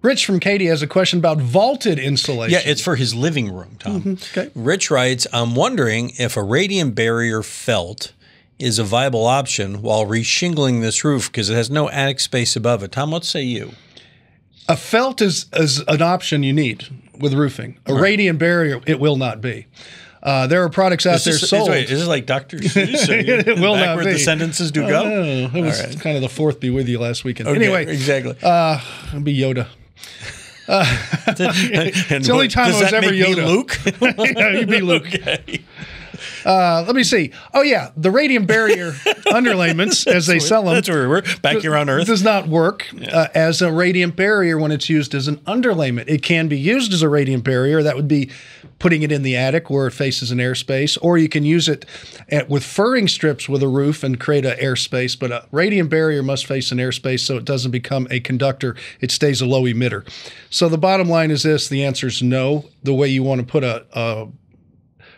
Rich from Katy has a question about vaulted insulation. Yeah, it's for his living room, Tom. Okay. Rich writes, I'm wondering if a radiant barrier felt is a viable option while reshingling this roof because it has no attic space above it. Tom, what say you? A felt is an option you need with roofing. A radiant barrier, it will not be. There are products out there sold. Is this like Dr. Seuss? It will not where be. the sentences do go? It was kind of the fourth be with you last weekend. Okay, anyway. Exactly. It'll be Yoda. It's the only time I was ever Yoda. Luke? Yeah, you'd be Luke. Okay. Let me see. Oh, yeah. The radiant barrier underlayments, as they sell them. That's where we're back here on Earth. Does not work as a radiant barrier when it's used as an underlayment. It can be used as a radiant barrier. That would be putting it in the attic where it faces an airspace, or you can use it with furring strips with a roof and create an airspace. But a radiant barrier must face an airspace so it doesn't become a conductor. It stays a low emitter. So the bottom line is this. The answer is no. The way you want to put a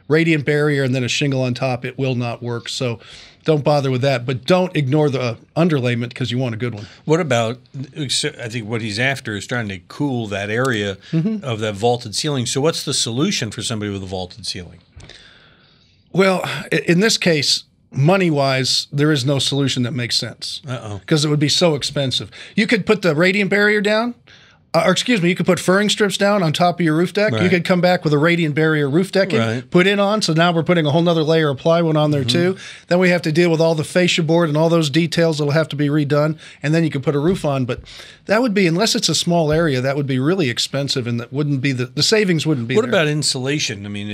radiant barrier and then a shingle on top, it will not work. So don't bother with that. But don't ignore the underlayment because you want a good one. What about, I think what he's after is trying to cool that area of that vaulted ceiling. So what's the solution for somebody with a vaulted ceiling? Well, in this case, money-wise, there is no solution that makes sense. Because it would be so expensive. You could put the radiant barrier down. Or excuse me, you could put furring strips down on top of your roof deck. Right. You could come back with a radiant barrier roof decking, put it on. So now we're putting a whole nother layer of plywood on there too. Then we have to deal with all the fascia board and all those details that will have to be redone. And then you could put a roof on. But that would be, unless it's a small area, that would be really expensive, and that wouldn't be the savings wouldn't be. What there. about insulation? I mean,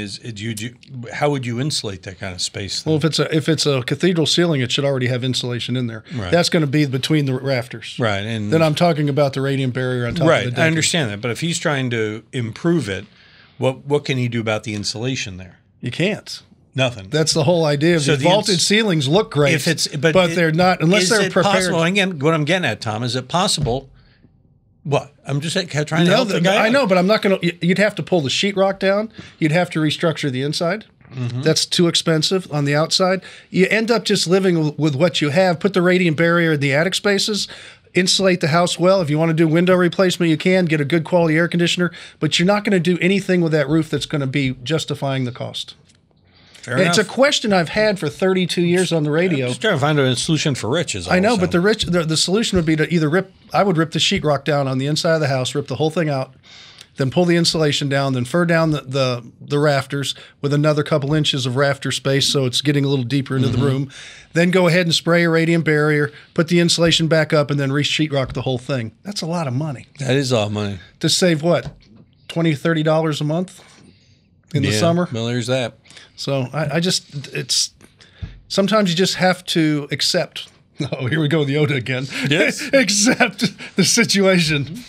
how would you insulate that kind of space then? Well, if it's a cathedral ceiling, it should already have insulation in there. Right. That's going to be between the rafters. Right. And then I'm talking about the radiant barrier on top of the decking. I understand that. But if he's trying to improve it, what can he do about the insulation there? You can't. Nothing. That's the whole idea. Of the vaulted ceilings look great, but they're not unless they're prepared. Possible, again, what I'm getting at, Tom, is it possible? What? I'm just trying to help the guy out. I know, but I'm not going to. You'd have to pull the sheetrock down. You'd have to restructure the inside. That's too expensive on the outside. You end up just living with what you have. Put the radiant barrier in the attic spaces. Insulate the house well. If you want to do window replacement, you can get a good quality air conditioner, but you're not going to do anything with that roof that's going to be justifying the cost. Fair enough. It's a question I've had for 32 years on the radio. I'm just trying to find a solution for Rich. I know, but the solution would be to either I would rip the sheetrock down on the inside of the house, rip the whole thing out, then pull the insulation down, then fur down the rafters with another couple inches of rafter space so it's getting a little deeper into the room. Then go ahead and spray a radiant barrier, put the insulation back up, and then re-sheetrock the whole thing. That's a lot of money. That is a lot of money. To save what, $20, $30 a month in the summer? Well, there's that. So sometimes you just have to accept. Oh, here we go with Yoda again. Yes. Accept the situation.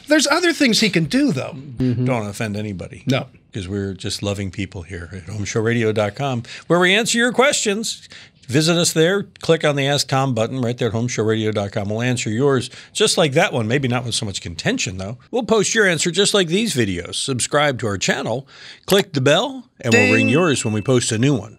There's other things he can do, though. Don't want to offend anybody. No. Because we're just loving people here at HomeShowRadio.com, where we answer your questions. Visit us there. Click on the Ask Tom button right there at HomeShowRadio.com. We'll answer yours just like that one. Maybe not with so much contention, though. We'll post your answer just like these videos. Subscribe to our channel. Click the bell, and we'll ring yours when we post a new one.